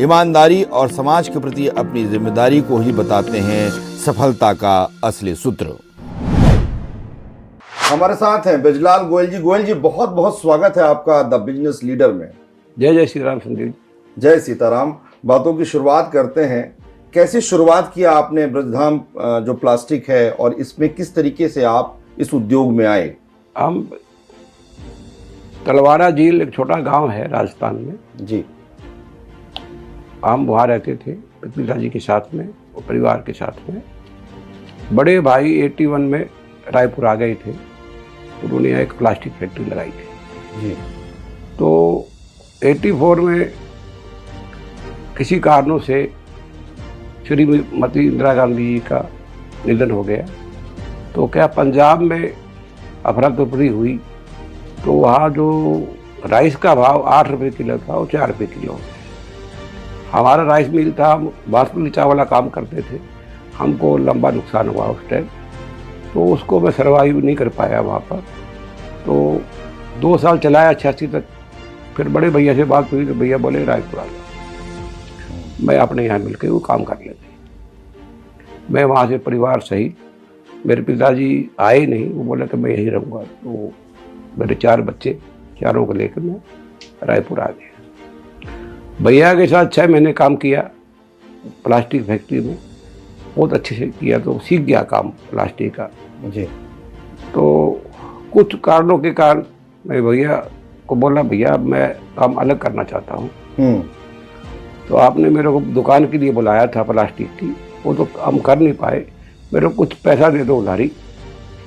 ईमानदारी और समाज के प्रति अपनी जिम्मेदारी को ही बताते हैं सफलता का असली सूत्र। हमारे साथ हैं ब्रजलाल गोयल जी। गोयल जी, बहुत बहुत स्वागत है आपका द बिजनेस लीडर में। जय जय श्री राम संदीप। जय सीताराम। बातों की शुरुआत करते हैं। कैसे शुरुआत किया आपने ब्रजधाम जो प्लास्टिक है, और इसमें किस तरीके से आप इस उद्योग में आए? हम तलवारा झील एक छोटा गांव है राजस्थान में जी। हम वहाँ रहते थे पिताजी के साथ में और परिवार के साथ में। बड़े भाई 81 में रायपुर आ गए थे, उन्होंने एक प्लास्टिक फैक्ट्री लगाई थी जी। तो 84 में किसी कारणों से श्रीमती इंदिरा गांधी जी का निधन हो गया। तो क्या पंजाब में अफरा तफरी हुई, तो वहाँ जो राइस का भाव 8 रुपये किलो था वो 4 रुपये किलो हो गया। हमारा राइस मिल था, हम बासमती चावल वाला काम करते थे, हमको लंबा नुकसान हुआ उस टाइम। तो उसको मैं सर्वाइव नहीं कर पाया वहाँ पर। तो 2 साल चलाया 86 तक। फिर बड़े भैया से बात हुई तो भैया बोले रायपुर आ जाओ, मैं अपने यहाँ मिलकर वो काम कर लेते। मैं वहाँ से परिवार सहित, मेरे पिताजी आए नहीं, वो बोले कि मैं यहीं रहूँगा। तो मेरे 4 बच्चे, चारों को लेकर मैं रायपुर आ गया। भैया के साथ 6 महीने काम किया प्लास्टिक फैक्ट्री में, बहुत अच्छे से किया। तो सीख गया काम प्लास्टिक का जी। तो कुछ कारणों के कारण मैं भैया को बोला, भैया मैं काम अलग करना चाहता हूँ। तो आपने मेरे को दुकान के लिए बुलाया था प्लास्टिक की, वो तो हम कर नहीं पाए, मेरे को कुछ पैसा दे दो उधारी,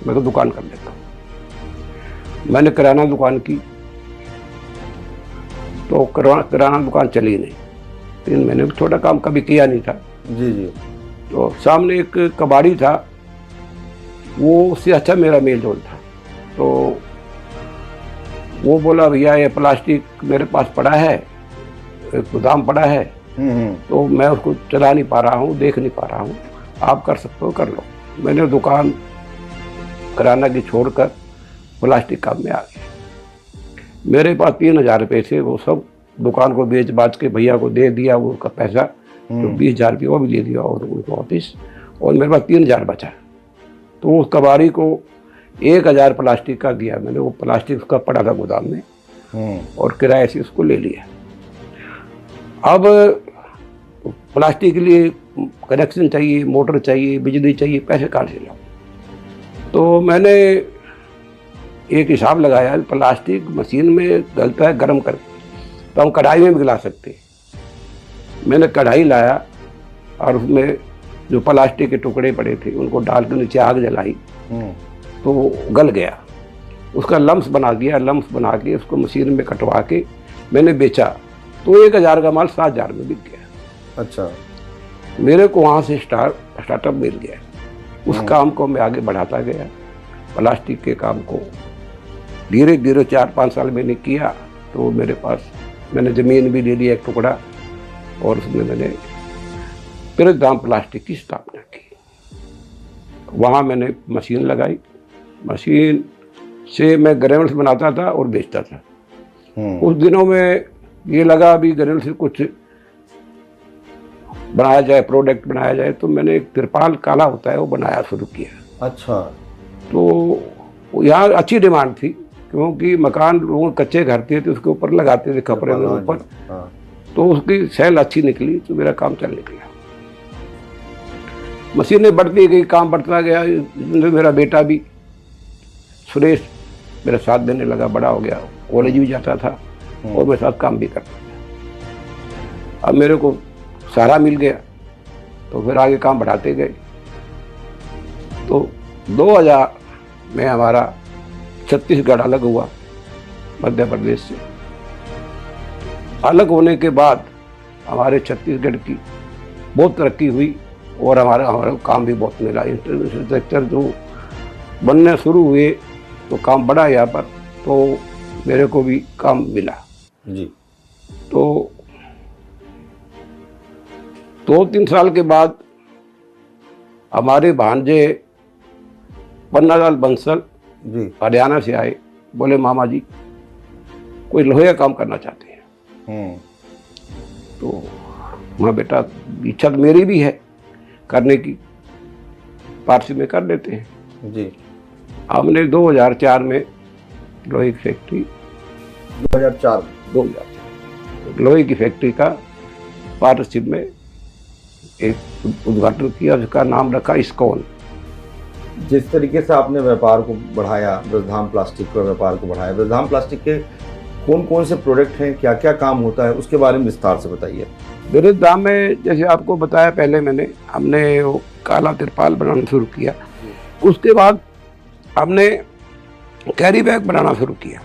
मैं तो दुकान कर लेता हूँ। मैंने किराना दुकान की, तो किराना दुकान चली नहीं। 3 महीने छोटा काम कभी किया नहीं था। जी जी। तो सामने एक कबाड़ी था, वो उससे अच्छा मेरा मेल जोल था। तो वो बोला, भैया ये प्लास्टिक मेरे पास पड़ा है, एक गोदाम पड़ा है, तो मैं उसको चला नहीं पा रहा हूँ, देख नहीं पा रहा हूँ, आप कर सकते हो कर लो। मैंने दुकान किराना की छोड़कर प्लास्टिक काम में आ गया। मेरे पास 3000 रुपये थे, वो सब दुकान को बेच बाच के भैया को दे दिया, वो उसका पैसा तो 20,000 रुपये वो भी दे दिया और उनको वापिस, और मेरे पास 3000 बचा। तो उस कबाड़ी को 1000 प्लास्टिक का दिया मैंने, वो प्लास्टिक उसका पड़ा था गोदाम में, और किराए से उसको ले लिया। अब प्लास्टिक के लिए कनेक्शन चाहिए, मोटर चाहिए, बिजली चाहिए, पैसे कहाँ से लाऊं? तो मैंने एक हिसाब लगाया, प्लास्टिक मशीन में गलता है गर्म कर, तो हम कढ़ाई में भी गला सकते हैं। मैंने कढ़ाई लाया और उसमें जो प्लास्टिक के टुकड़े पड़े थे उनको डाल के नीचे आग जलाई, तो वो गल गया। उसका लम्स बना दिया, लम्स बना के उसको मशीन में कटवा के मैंने बेचा, तो 1000 का माल 7000 में बिक गया। अच्छा। मेरे को वहाँ से स्टार्टअप मिल गया। उस काम को मैं आगे बढ़ाता गया, प्लास्टिक के काम को धीरे धीरे 4-5 साल मैंने किया। तो मेरे पास मैंने ज़मीन भी ले लिया एक टुकड़ा, और उसमें मैंने ब्रजधाम प्लास्टिक की स्थापना की। वहाँ मैंने मशीन लगाई, मशीन से मैं ग्रेनुल्स बनाता था और बेचता था। उस दिनों में ये लगा अभी ग्रेनुल्स से कुछ बनाया जाए, प्रोडक्ट बनाया जाए, तो मैंने एक तिरपाल काला होता है वो बनाया शुरू किया। अच्छा। तो यहाँ अच्छी डिमांड थी, क्योंकि मकान लोग कच्चे घर थे तो उसके ऊपर लगाते थे कपड़े में ऊपर, तो उसकी सेल अच्छी निकली, तो मेरा काम चल निकला। मशीनें बढ़ती गई, काम बढ़ता गया। मेरा बेटा भी सुरेश मेरा साथ देने लगा, बड़ा हो गया, कॉलेज भी जाता था और मेरे साथ काम भी करता था। अब मेरे को सहारा मिल गया, तो फिर आगे काम बढ़ाते गए। तो 2000 में हमारा छत्तीसगढ़ अलग हुआ मध्य प्रदेश से। अलग होने के बाद हमारे छत्तीसगढ़ की बहुत तरक्की हुई, और हमारा काम भी बहुत मिला। इंफ्रास्ट्रक्चर जो बनने शुरू हुए तो काम बढ़ा यहाँ पर, तो मेरे को भी काम मिला जी। तो 2-3 साल के बाद हमारे भांजे पन्नालाल बंसल जी हरियाणा से आए, बोले मामा जी कोई लोहे का काम करना चाहते हैं। हम्म। तो वहाँ बेटा इच्छा तो मेरी भी है करने की, पारसी में कर लेते हैं जी। हमने 2004 में लोहे की फैक्ट्री 2004 लोहे की फैक्ट्री का पार्टनरशिप में एक उद्घाटन किया, उसका नाम रखा इस्कॉन। जिस तरीके से आपने व्यापार को बढ़ाया, ब्रजधाम प्लास्टिक का व्यापार को बढ़ाया, ब्रजधाम प्लास्टिक के कौन कौन से प्रोडक्ट हैं, क्या क्या काम होता है, उसके बारे में विस्तार से बताइए। ब्रजधाम में जैसे आपको बताया पहले हमने वो काला तिरपाल बनाना शुरू किया, उसके बाद हमने कैरी बैग बनाना शुरू किया।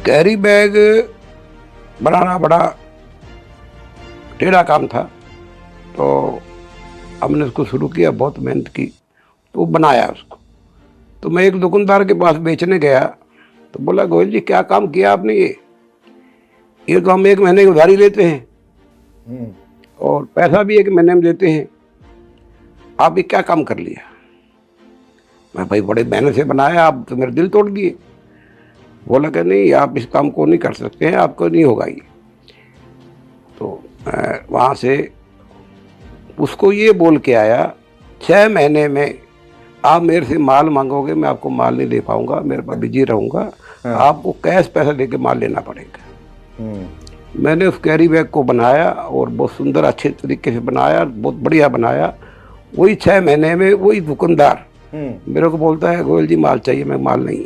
कैरी बैग बनाना बड़ा टेढ़ा काम था, तो हमने उसको शुरू किया, बहुत मेहनत की, तो बनाया उसको। तो मैं एक दुकानदार के पास बेचने गया, तो बोला गोयल जी क्या काम किया आपने, ये तो हम 1 महीने की उधारी लेते हैं और पैसा भी 1 महीने में देते हैं, आप ये क्या काम कर लिया। मैं भाई बड़े मेहनत से बनाया, आप तो मेरे दिल तोड़ दिए। बोला कि नहीं आप इस काम को नहीं कर सकते हैं, आपको नहीं होगा ये। तो मैं वहाँ से उसको ये बोल के आया 6 महीने में आप मेरे से माल मांगोगे, मैं आपको माल नहीं दे पाऊंगा, मेरे पास बिजी रहूंगा, आपको कैश पैसा देके माल लेना पड़ेगा। मैंने उस कैरी बैग को बनाया और बहुत सुंदर अच्छे तरीके से बनाया, बहुत बढ़िया बनाया। वही 6 महीने में वही दुकानदार मेरे को बोलता है गोयल जी माल चाहिए, मैं माल नहीं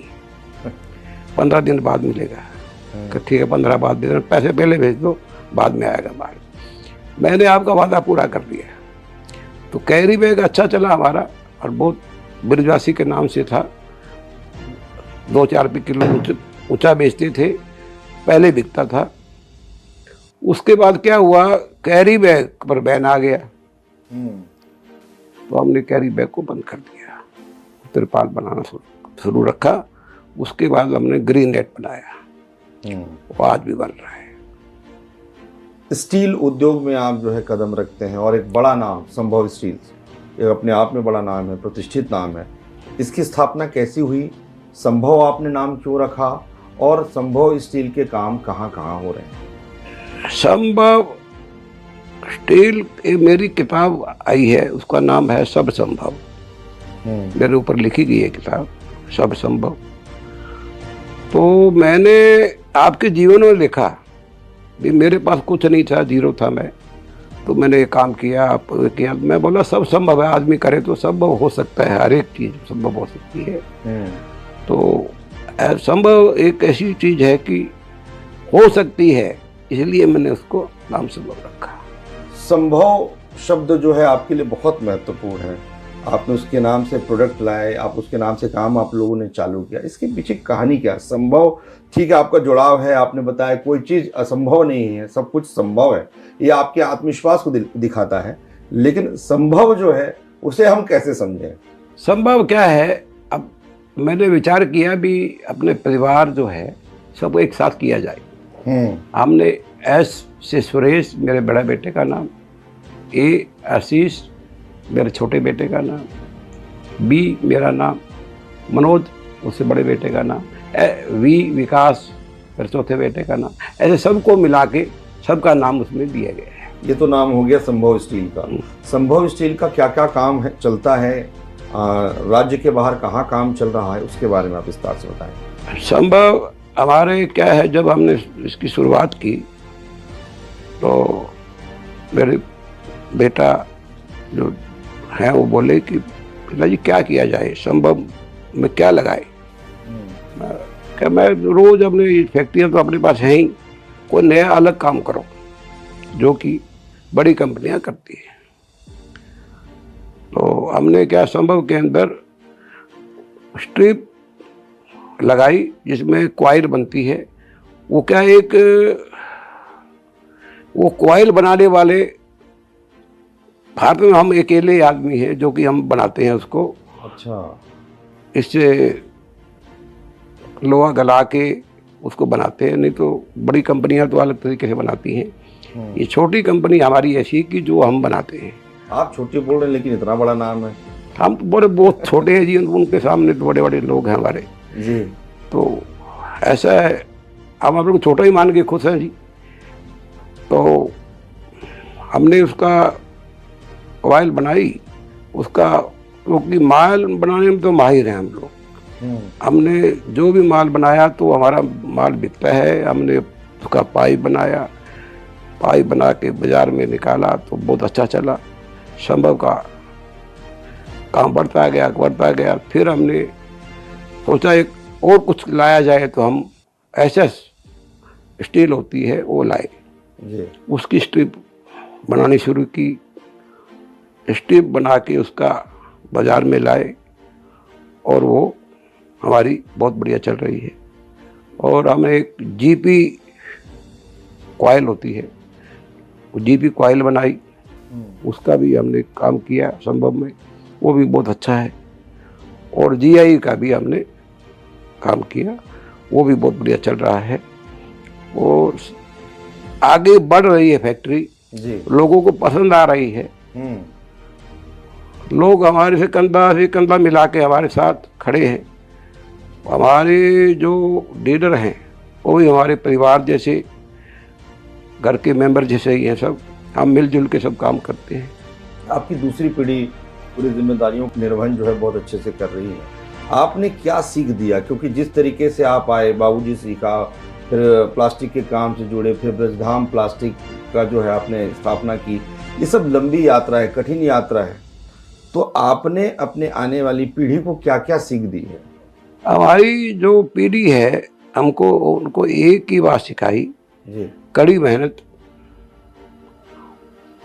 15 दिन बाद मिलेगा। ठीक है 15 बाद दे, पैसे पहले भेज दो, बाद में आएगा माल। मैंने आपका वादा पूरा कर दिया। तो कैरी बैग अच्छा चला हमारा, और बहुत ब्रजवासी के नाम से था, 2-4 रुपये किलो ऊंचा बेचते थे, पहले बिकता था। उसके बाद क्या हुआ, कैरी बैग पर बैन आ गया, तो हमने कैरी बैग को बंद कर दिया, तिरपाल बनाना शुरू रखा। उसके बाद हमने ग्रीन नेट बनाया, वो आज भी बन रहा है। स्टील उद्योग में आप जो है कदम रखते हैं, और एक बड़ा नाम संभव स्टील, एक अपने आप में बड़ा नाम है, प्रतिष्ठित नाम है। इसकी स्थापना कैसी हुई, संभव आपने नाम क्यों रखा, और संभव स्टील के काम कहाँ कहाँ हो रहे हैं। संभव स्टील मेरी किताब आई है, उसका नाम है सब संभव। मेरे ऊपर लिखी गई है किताब सब संभव। तो मैंने आपके जीवन में लिखा भी, मेरे पास कुछ नहीं था, जीरो था मैं, तो मैंने ये काम किया, आप किया। मैं बोला सब संभव है, आदमी करे तो संभव हो सकता है, हर एक चीज़ संभव हो सकती है। तो संभव एक ऐसी चीज़ है कि हो सकती है, इसलिए मैंने उसको नाम संभव रखा। संभव शब्द जो है आपके लिए बहुत महत्वपूर्ण है, आपने उसके नाम से प्रोडक्ट लाए, आप उसके नाम से काम आप लोगों ने चालू किया। इसके पीछे कहानी क्या है। संभव ठीक है, आपका जुड़ाव है, आपने बताया कोई चीज़ असंभव नहीं है, सब कुछ संभव है, ये आपके आत्मविश्वास को दिखाता है। लेकिन संभव जो है उसे हम कैसे समझें। संभव क्या है, अब मैंने विचार किया भी अपने परिवार जो है सबको एक साथ किया जाए। हमने एस से सुरेश मेरे बड़े बेटे का नाम, ए आशीष मेरे छोटे बेटे का नाम, बी मेरा नाम, मनोज उससे बड़े बेटे का नाम, वी विकास मेरे चौथे बेटे का नाम, ऐसे सबको मिला के सबका नाम उसमें दिया गया है। ये तो नाम हो गया संभव स्टील का। संभव स्टील का क्या क्या काम है, चलता है, राज्य के बाहर कहाँ काम चल रहा है, उसके बारे में आप विस्तार से बताएं। संभव हमारे क्या है, जब हमने इसकी शुरुआत की तो मेरे बेटा जो है वो बोले कि पिताजी क्या किया जाए, संभव में क्या लगाए। क्या मैं रोज अपने फैक्ट्रियाँ तो अपने पास है ही, कोई नया अलग काम करो जो कि बड़ी कंपनियां करती हैं। तो हमने क्या संभव के अंदर स्ट्रिप लगाई जिसमें क्वाइल बनती है। वो क्या एक वो क्वाइल बनाने वाले भारत में हम अकेले आदमी हैं जो कि हम बनाते हैं उसको। अच्छा। इससे लोहा गला के उसको बनाते हैं, नहीं तो बड़ी कंपनियां तो अलग तरीके से बनाती हैं। ये छोटी कंपनी हमारी ऐसी कि जो हम बनाते हैं। आप छोटे बोल रहे हैं लेकिन इतना बड़ा नाम है। हम तो बड़े बहुत छोटे हैं जी, उनके सामने तो बड़े बड़े लोग हैं हमारे जी। तो ऐसा है, हम आप लोग छोटा ही मान के खुश हैं जी। तो हमने उसका ऑयल बनाई, उसका, क्योंकि माल बनाने में तो माहिर हैं हम लोग। हमने जो भी माल बनाया तो हमारा माल बिकता है। हमने उसका पाइप बनाया, पाइप बना के बाजार में निकाला तो बहुत अच्छा चला। संभव का काम बढ़ता गया। फिर हमने सोचा एक और कुछ लाया जाए, तो हम एसएस स्टील होती है वो लाए जी। उसकी स्ट्रिप बनानी शुरू की। स्ट्रिप बना के उसका बाजार में लाए और वो हमारी बहुत बढ़िया चल रही है। और हमें एक जीपी कॉइल होती है, वो जीपी कॉइल बनाई, उसका भी हमने काम किया संभव में, वो भी बहुत अच्छा है। और जीआई का भी हमने काम किया, वो भी बहुत बढ़िया चल रहा है। और आगे बढ़ रही है फैक्ट्री जी। लोगों को पसंद आ रही है। लोग हमारे से कंधा मिला के हमारे साथ खड़े हैं। हमारे जो लीडर हैं वो भी हमारे परिवार जैसे, घर के मेंबर जैसे ही हैं सब। हम मिलजुल के सब काम करते हैं। आपकी दूसरी पीढ़ी पूरी जिम्मेदारियों का निर्वहन जो है बहुत अच्छे से कर रही है। आपने क्या सीख दिया? क्योंकि जिस तरीके से आप आए, बाबूजी सीखा, फिर प्लास्टिक के काम से जुड़े, फिर ब्रजधाम प्लास्टिक का जो है आपने स्थापना की। ये सब लंबी यात्रा है, कठिन यात्रा है। तो आपने अपने आने वाली पीढ़ी को क्या क्या सीख दी है? हमारी जो पीढ़ी है हमको उनको एक ही बात सिखाई जी। कड़ी मेहनत,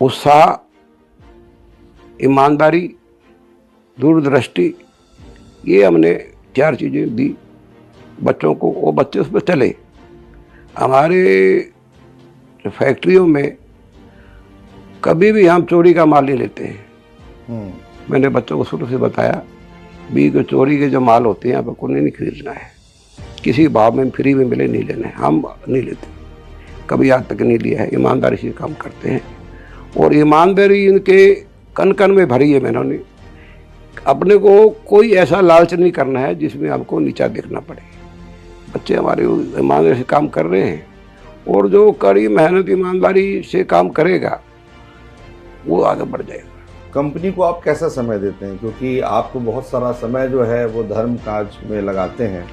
उत्साह, ईमानदारी, दूरदृष्टि, ये हमने 4 चीज़ें दी बच्चों को। वो बच्चे उस पर चले। हमारे फैक्ट्रियों में कभी भी हम चोरी का माल नहीं लेते हैं। मैंने बच्चों को शुरू से बताया भी कि चोरी के जो माल होते हैं आपको नहीं खरीदना है, किसी भाव में फ्री में मिले नहीं लेना है, हम नहीं लेते, कभी आज तक नहीं लिया है। ईमानदारी से काम करते हैं और ईमानदारी इनके कन कन में भरी है। मैंने अपने को कोई ऐसा लालच नहीं करना है जिसमें हमको नीचा देखना पड़े। बच्चे हमारे ईमानदारी से काम कर रहे हैं और जो कड़ी मेहनत ईमानदारी से काम करेगा वो आगे बढ़ जाएगा। कंपनी को आप कैसा समय देते हैं? क्योंकि आप तो बहुत सारा समय जो है वो धर्म काज में लगाते हैं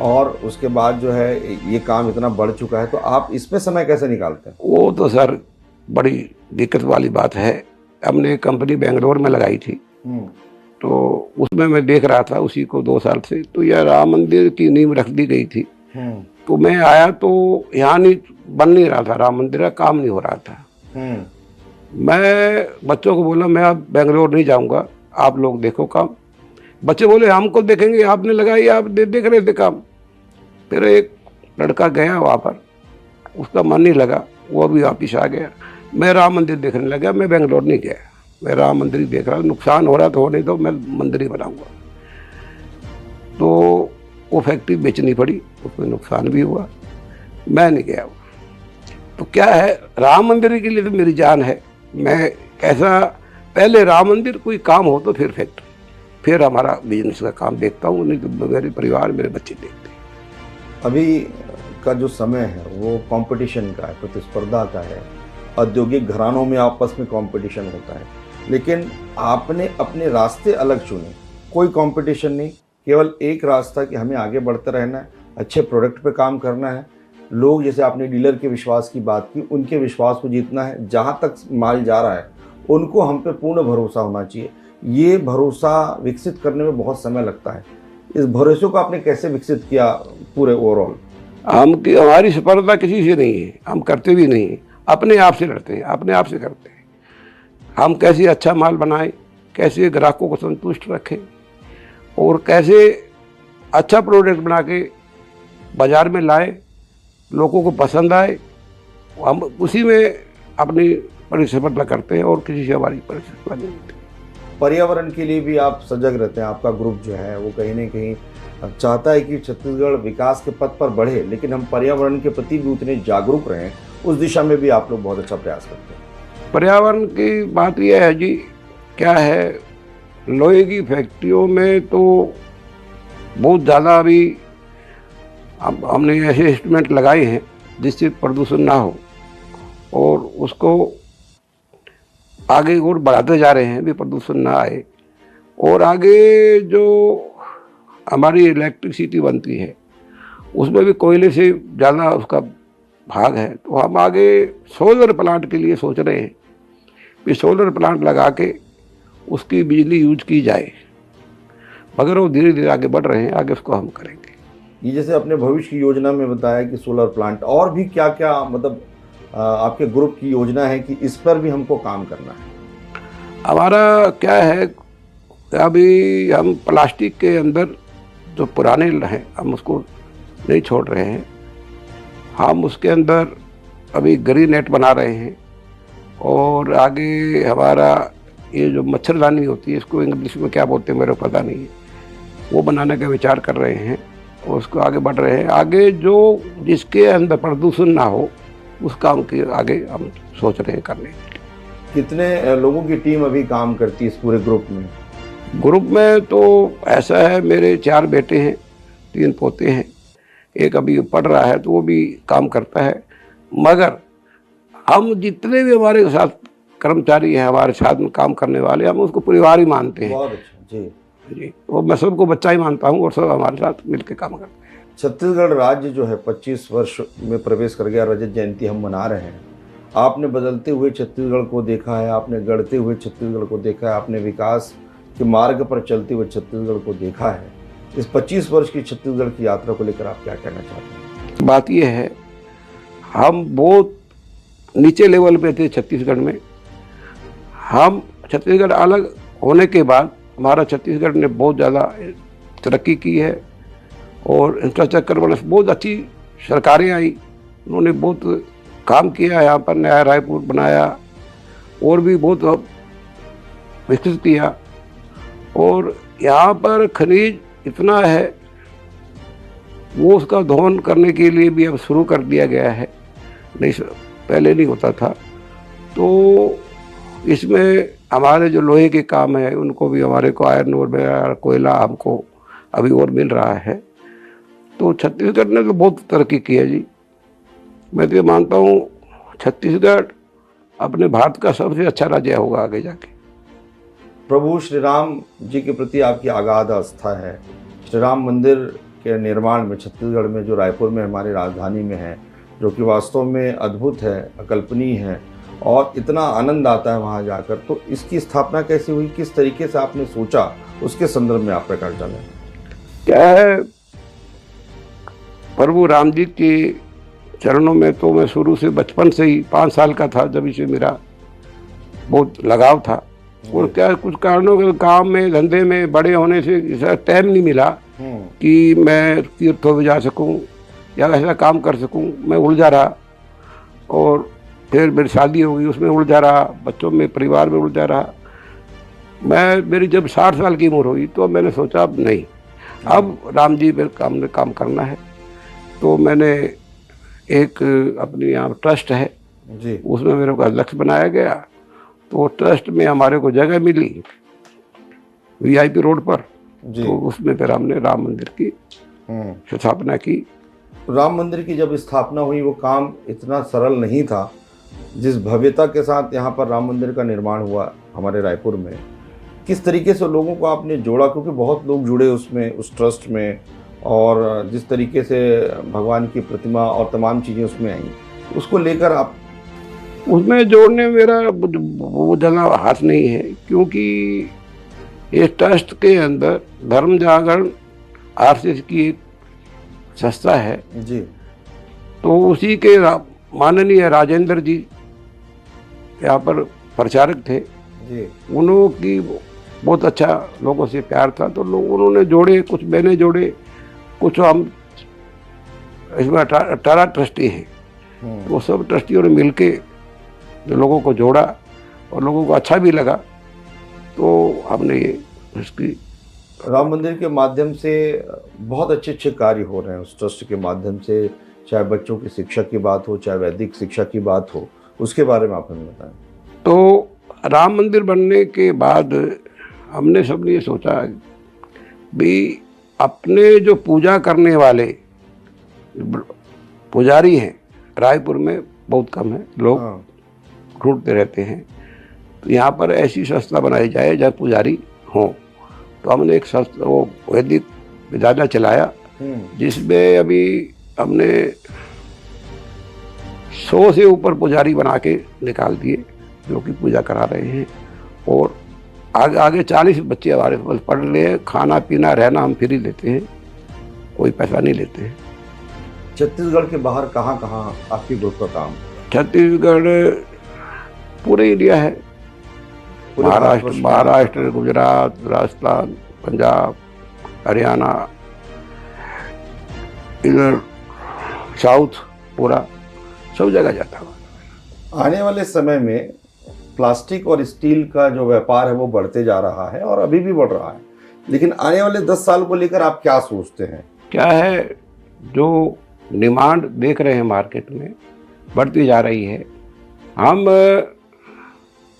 और उसके बाद जो है ये काम इतना बढ़ चुका है, तो आप इसमें समय कैसे निकालते हैं? वो तो सर बड़ी दिक्कत वाली बात है। हमने कंपनी बेंगलोर में लगाई थी, तो उसमें मैं देख रहा था उसी को 2 साल से। तो यह राम मंदिर की नींव रख दी गई थी। तो मैं आया तो यहाँ नहीं बन नहीं रहा था, राम मंदिर का काम नहीं हो रहा था। मैं बच्चों को बोला मैं अब बेंगलोर नहीं जाऊंगा, आप लोग देखो काम। बच्चे बोले हमको देखेंगे, आपने लगाई, आप देख रहे थे काम। फिर एक लड़का गया वहाँ पर, उसका मन नहीं लगा, वो भी वापिस आ गया। मैं राम मंदिर देखने लगा, मैं बेंगलोर नहीं गया, मैं राम मंदिर ही देख रहा। नुकसान हो रहा तो होने दो, मैं मंदिर ही बनाऊंगा। तो वो फैक्ट्री बेचनी पड़ी, उसमें नुकसान भी हुआ, मैं नहीं गया। तो क्या है, राम मंदिर के लिए तो मेरी जान है। मैं ऐसा पहले राम मंदिर कोई काम हो तो फिर फैक्ट्री, फिर हमारा बिजनेस का काम देखता हूँ, नहीं तो मेरे परिवार मेरे बच्चे देखते हैं। अभी का जो समय है वो कंपटीशन का है, प्रतिस्पर्धा का है। औद्योगिक घरानों में आपस में कंपटीशन होता है, लेकिन आपने अपने रास्ते अलग चुने। कोई कंपटीशन नहीं, केवल एक रास्ता कि हमें आगे बढ़ते रहना है, अच्छे प्रोडक्ट पे काम करना है। लोग, जैसे आपने डीलर के विश्वास की बात की, उनके विश्वास को जीतना है। जहाँ तक माल जा रहा है उनको हम पे पूर्ण भरोसा होना चाहिए। ये भरोसा विकसित करने में बहुत समय लगता है। इस भरोसे को आपने कैसे विकसित किया पूरे ओवरऑल? हमारी सफलता किसी से नहीं है, हम करते भी नहीं, अपने आप से लड़ते हैं, अपने आप से करते हैं। हम कैसे अच्छा माल बनाएं, कैसे ग्राहकों को संतुष्ट रखें और कैसे अच्छा प्रोडक्ट बना के बाज़ार में लाए, लोगों को पसंद आए, हम उसी में अपनी परिसफलता करते हैं और किसी से हमारी परिसफलता नहीं होती। पर्यावरण के लिए भी आप सजग रहते हैं। आपका ग्रुप जो है वो कहीं ना कहीं चाहता है कि छत्तीसगढ़ विकास के पथ पर बढ़े, लेकिन हम पर्यावरण के प्रति भी उतने जागरूक रहें, उस दिशा में भी आप लोग बहुत अच्छा प्रयास करते हैं। पर्यावरण की बात यह है जी, क्या है, लोहे की फैक्ट्रियों में तो बहुत ज़्यादा अभी हमने ऐसे इंस्ट्रूमेंट लगाए हैं जिससे प्रदूषण ना हो और उसको आगे और बढ़ाते जा रहे हैं भी प्रदूषण ना आए। और आगे जो हमारी इलेक्ट्रिसिटी बनती है उसमें भी कोयले से ज़्यादा उसका भाग है, तो हम आगे सोलर प्लांट के लिए सोच रहे हैं कि सोलर प्लांट लगा के उसकी बिजली यूज की जाए, मगर वो धीरे धीरे आगे बढ़ रहे हैं, आगे उसको हम करेंगे। ये जैसे अपने भविष्य की योजना में बताया कि सोलर प्लांट, और भी क्या क्या मतलब आपके ग्रुप की योजना है कि इस पर भी हमको काम करना है? हमारा क्या है, अभी हम प्लास्टिक के अंदर जो पुराने हैं हम उसको नहीं छोड़ रहे हैं। हम उसके अंदर अभी ग्रीन नेट बना रहे हैं, और आगे हमारा ये जो मच्छरदानी होती है, इसको इंग्लिश में क्या बोलते हैं मेरे को पता नहीं है, वो बनाने का विचार कर रहे हैं और उसको आगे बढ़ रहे हैं। आगे जो जिसके अंदर प्रदूषण ना हो उस काम के आगे हम सोच रहे हैं करने के लिए। कितने लोगों की टीम अभी काम करती है इस पूरे ग्रुप में? ग्रुप में तो ऐसा है, मेरे 4 बेटे हैं, 3 पोते हैं, एक अभी पढ़ रहा है तो वो भी काम करता है। मगर हम जितने भी हमारे साथ कर्मचारी हैं, हमारे साथ में काम करने वाले, हम उसको परिवार ही मानते हैं। बहुत अच्छा जी। जी, और मैं सबको बच्चा ही मानता हूँ और सब हमारे साथ मिलकर काम करते हैं। छत्तीसगढ़ राज्य जो है 25 वर्ष में प्रवेश कर गया, रजत जयंती हम मना रहे हैं। आपने बदलते हुए छत्तीसगढ़ को देखा है, आपने गढ़ते हुए छत्तीसगढ़ को देखा है, आपने विकास के मार्ग पर चलते हुए छत्तीसगढ़ को देखा है। इस 25 वर्ष की छत्तीसगढ़ की यात्रा को लेकर आप क्या कहना चाहते हैं? बात यह है, हम बहुत नीचे लेवल पे थे छत्तीसगढ़ में। हम छत्तीसगढ़ अलग होने के बाद हमारा छत्तीसगढ़ ने बहुत ज़्यादा तरक्की की है, और इंफ्रास्ट्रक्चर वाले बहुत अच्छी सरकारें आई, उन्होंने बहुत काम किया। यहाँ पर नया रायपुर बनाया और भी बहुत विकसित किया, और यहाँ पर खनिज इतना है, वो उसका दोहन करने के लिए भी अब शुरू कर दिया गया है, नहीं पहले नहीं होता था। तो इसमें हमारे जो लोहे के काम है उनको भी, हमारे को आयरन और कोयला हमको अभी और मिल रहा है। तो छत्तीसगढ़ ने तो बहुत तरक्की की है जी। मैं तो ये मानता हूँ छत्तीसगढ़ अपने भारत का सबसे अच्छा राज्य होगा आगे जाके। प्रभु श्री राम जी के प्रति आपकी अगाध आस्था है। श्री राम मंदिर के निर्माण में छत्तीसगढ़ में, जो रायपुर में हमारी राजधानी में है, जो कि वास्तव में अद्भुत है, अकल्पनीय है, और इतना आनंद आता है वहाँ जाकर। तो इसकी स्थापना कैसे हुई, किस तरीके से आपने सोचा, उसके संदर्भ में आप प्रकाश डालें। क्या है, प्रभु राम जी के चरणों में तो मैं शुरू से, बचपन से ही 5 साल का था जब इसे मेरा बहुत लगाव था। और क्या कुछ कारणों के काम में, धंधे में बड़े होने से ऐसा टाइम नहीं मिला कि मैं तीर्थों में जा सकूं या ऐसा काम कर सकूं। मैं उलझा रहा, और फिर मेरी शादी हो गई, उसमें उलझा रहा, बच्चों में, परिवार में उलझा रहा। मेरी जब 60 साल की उम्र हुई तो मैंने सोचा अब नहीं, अब राम जी पे काम करना है। तो मैंने एक अपनी यहाँ ट्रस्ट है जी, उसमें मेरे को अध्यक्ष बनाया गया। तो ट्रस्ट में हमारे को जगह मिली VIP रोड पर जी। तो उसमें फिर हमने राम मंदिर की स्थापना की। राम मंदिर की जब स्थापना हुई, वो काम इतना सरल नहीं था जिस भव्यता के साथ यहाँ पर राम मंदिर का निर्माण हुआ हमारे रायपुर में। किस तरीके से लोगों को आपने जोड़ा, क्योंकि बहुत लोग जुड़े उसमें, उस ट्रस्ट में, और जिस तरीके से भगवान की प्रतिमा और तमाम चीज़ें उसमें आई, उसको लेकर आप? उसमें जोड़ने में मेरा वो जगह हाथ नहीं है, क्योंकि इस ट्रस्ट के अंदर धर्म जागरण RSS की एक संस्था है जी। तो उसी के माननीय राजेंद्र जी यहाँ पर प्रचारक थे जी। उन्हों की बहुत अच्छा लोगों से प्यार था, तो लोग उन्होंने जोड़े, कुछ मैंने जोड़े, कुछ हम इसमें 18 ट्रस्टी हैं। तो सब ट्रस्टियों ने मिलके जो लोगों को जोड़ा और लोगों को अच्छा भी लगा, तो हमने ये इसकी राम मंदिर के माध्यम से बहुत अच्छे अच्छे कार्य हो रहे हैं उस ट्रस्ट के माध्यम से, चाहे बच्चों की शिक्षा की बात हो, चाहे वैदिक शिक्षा की बात हो, उसके बारे में आप हमें बताएं। तो राम मंदिर बनने के बाद हमने सबने ये सोचा भी अपने जो पूजा करने वाले पुजारी हैं रायपुर में बहुत कम है, लोग ढूंढते रहते हैं। तो यहाँ पर ऐसी संस्था बनाई जाए जहाँ पुजारी हों। तो हमने एक संस्था वो वैदिक विद्यालय चलाया, जिसमें अभी हमने 100 से ऊपर पुजारी बना के निकाल दिए जो कि पूजा करा रहे हैं। और आगे आगे 40 बच्चे हमारे पास पढ़ रहे हैं। खाना पीना रहना हम फ्री लेते हैं, कोई पैसा नहीं लेते हैं। छत्तीसगढ़ के बाहर कहाँ कहाँ आपके ग्रुप का काम? छत्तीसगढ़ पूरे इंडिया है, महाराष्ट्र, गुजरात, राजस्थान, पंजाब, हरियाणा, इधर साउथ, पूरा सब जगह जाता हुआ। आने वाले समय में प्लास्टिक और स्टील का जो व्यापार है वो बढ़ते जा रहा है और अभी भी बढ़ रहा है, लेकिन आने वाले 10 साल को लेकर आप क्या सोचते हैं? क्या है, जो डिमांड देख रहे हैं मार्केट में बढ़ती जा रही है। हम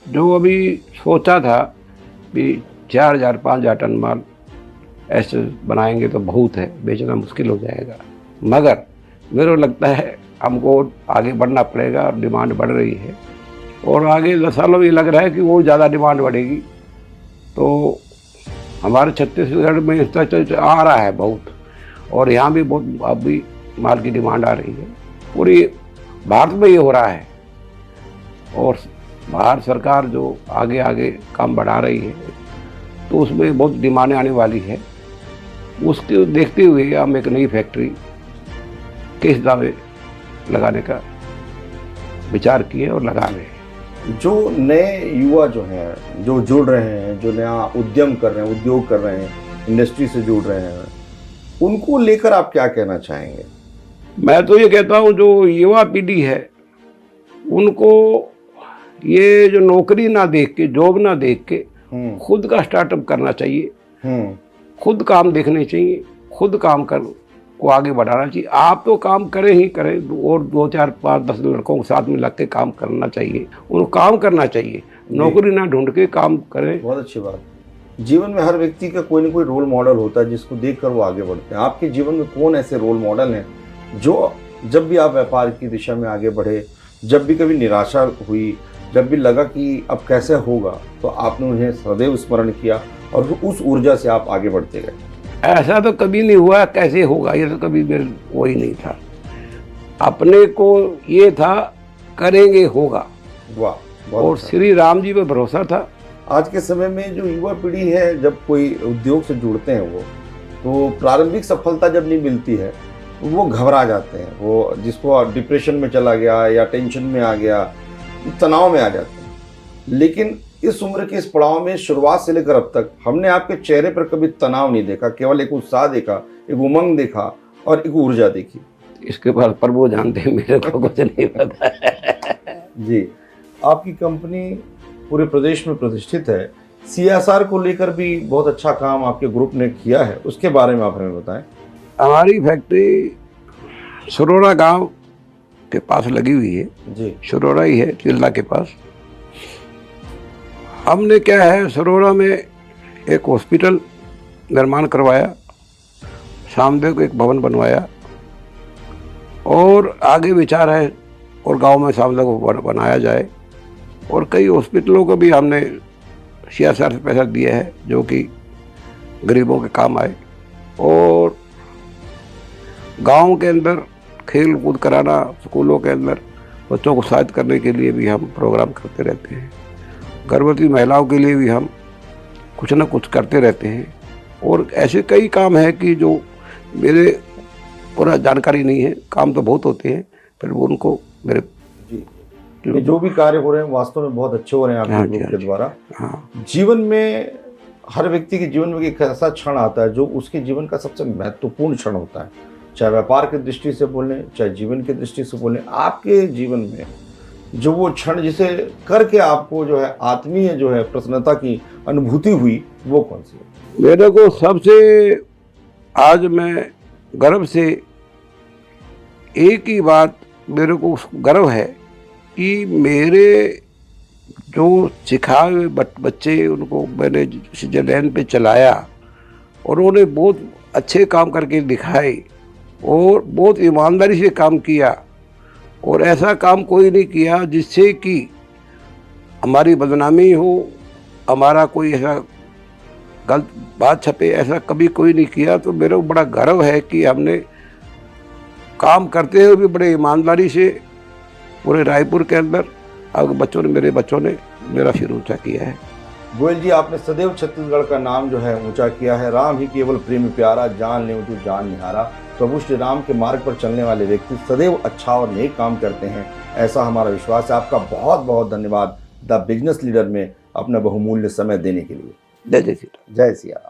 जो अभी सोचा था कि 4000 5000 टन माल ऐसे बनाएंगे तो बहुत है, बेचना मुश्किल हो जाएगा, मगर मेरे को लगता है हमको आगे बढ़ना पड़ेगा और डिमांड बढ़ रही है और आगे 10 सालों में ये लग रहा है कि वो ज़्यादा डिमांड बढ़ेगी। तो हमारे छत्तीसगढ़ में इंफ्रास्ट्रक्चर आ रहा है बहुत, और यहाँ भी बहुत अभी माल की डिमांड आ रही है। पूरी भारत में ये हो रहा है और बाहर सरकार जो आगे आगे काम बढ़ा रही है तो उसमें बहुत डिमांड आने वाली है। उसके देखते हुए हम एक नई फैक्ट्री के हिसाब में लगाने का विचार किए और लगा रहे हैं। जो नए युवा जो हैं, जो जुड़ रहे हैं, जो नया उद्यम कर रहे हैं, उद्योग कर रहे हैं, इंडस्ट्री से जुड़ रहे हैं, उनको लेकर आप क्या कहना चाहेंगे? मैं तो ये कहता हूँ जो युवा पीढ़ी है उनको ये जो नौकरी ना देख के, जॉब ना देख के खुद का स्टार्टअप करना चाहिए, खुद काम देखने चाहिए, खुद काम कर को आगे बढ़ाना चाहिए। आप तो काम करें ही करें और 2 4 5 10 लड़कों के साथ में लग के काम करना चाहिए, उनको काम करना चाहिए, नौकरी ना ढूंढ के काम करें। बहुत अच्छी बात। जीवन में हर व्यक्ति का कोई ना कोई रोल मॉडल होता है जिसको देखकर वो आगे बढ़ते हैं। आपके जीवन में कौन ऐसे रोल मॉडल हैं जो जब भी आप व्यापार की दिशा में आगे बढ़े, जब भी कभी निराशा हुई, जब भी लगा कि अब कैसे होगा, तो आपने उन्हें सदैव स्मरण किया और उस ऊर्जा से आप आगे बढ़ते गए? ऐसा तो कभी नहीं हुआ कैसे होगा, ये तो कभी मेरे वो ही नहीं था। अपने को ये था करेंगे होगा। वाह। और श्री राम जी पे भरोसा था। आज के समय में जो युवा पीढ़ी है, जब कोई उद्योग से जुड़ते हैं वो तो प्रारंभिक सफलता जब नहीं मिलती है वो घबरा जाते हैं, वो जिसको डिप्रेशन में चला गया या टेंशन में आ गया, तनाव में आ जाते हैं। लेकिन इस उम्र के इस पड़ाव में शुरुआत से लेकर अब तक हमने आपके चेहरे पर कभी तनाव नहीं देखा, केवल एक उत्साह देखा, एक उमंग देखा और एक ऊर्जा देखी। इसके बाद प्रभु जानते हैं, मेरे को कुछ नहीं पता। जी, आपकी कंपनी पूरे प्रदेश में प्रतिष्ठित है। CSR को लेकर भी बहुत अच्छा काम आपके ग्रुप ने किया है, उसके बारे में आप हमें बताएं। हमारी फैक्ट्री सरोरा गांव के पास लगी हुई है जी। सरोरा ही है, चिल्ला के पास। हमने क्या है, सरोरा में एक हॉस्पिटल निर्माण करवाया, सामने को एक भवन बनवाया और आगे विचार है और गांव में सामने को बनाया जाए। और कई हॉस्पिटलों को भी हमने CSR से पैसा दिया है जो कि गरीबों के काम आए। और गांव के अंदर खेल कूद कराना, स्कूलों के अंदर बच्चों को सहायता करने के लिए भी हम प्रोग्राम करते रहते हैं। गर्भवती महिलाओं के लिए भी हम कुछ न कुछ करते रहते हैं। और ऐसे कई काम हैं कि जो मेरे पूरा जानकारी नहीं है, काम तो बहुत होते हैं, फिर वो उनको मेरे जी जो भी कार्य हो रहे हैं वास्तव में बहुत अच्छे हो रहे हैं आपके ग्रुप के द्वारा। जीवन में हर व्यक्ति के जीवन में एक ऐसा क्षण आता है जो उसके जीवन का सबसे महत्वपूर्ण क्षण होता है, चाहे व्यापार की दृष्टि से बोलें, चाहे जीवन की दृष्टि से बोलें। आपके जीवन में जो वो क्षण जिसे करके आपको जो है आत्मीय जो है प्रसन्नता की अनुभूति हुई, वो कौन सी है? मेरे को सबसे आज मैं गर्व से एक ही बात मेरे को गर्व है कि मेरे जो सिखाए हुए बच्चे, उनको मैंने स्विट्जरलैंड पे चलाया और उन्होंने बहुत अच्छे काम करके दिखाए और बहुत ईमानदारी से काम किया। और ऐसा काम कोई नहीं किया जिससे कि हमारी बदनामी हो, हमारा कोई ऐसा गलत बात छपे, ऐसा कभी कोई नहीं किया। तो मेरे को बड़ा गर्व है कि हमने काम करते हुए भी बड़े ईमानदारी से पूरे रायपुर के अंदर मेरे बच्चों ने मेरा सिर ऊंचा किया है। गोयल जी, आपने सदैव छत्तीसगढ़ का नाम जो है ऊंचा किया है। राम ही केवल प्रेमी प्यारा, जान ले तू जान निहारा। प्रभु श्री राम के मार्ग पर चलने वाले व्यक्ति सदैव अच्छा और नेक काम करते हैं, ऐसा हमारा विश्वास है। आपका बहुत बहुत धन्यवाद द बिजनेस लीडर में अपना बहुमूल्य समय देने के लिए। जय जय श्री राम। जय सिया राम।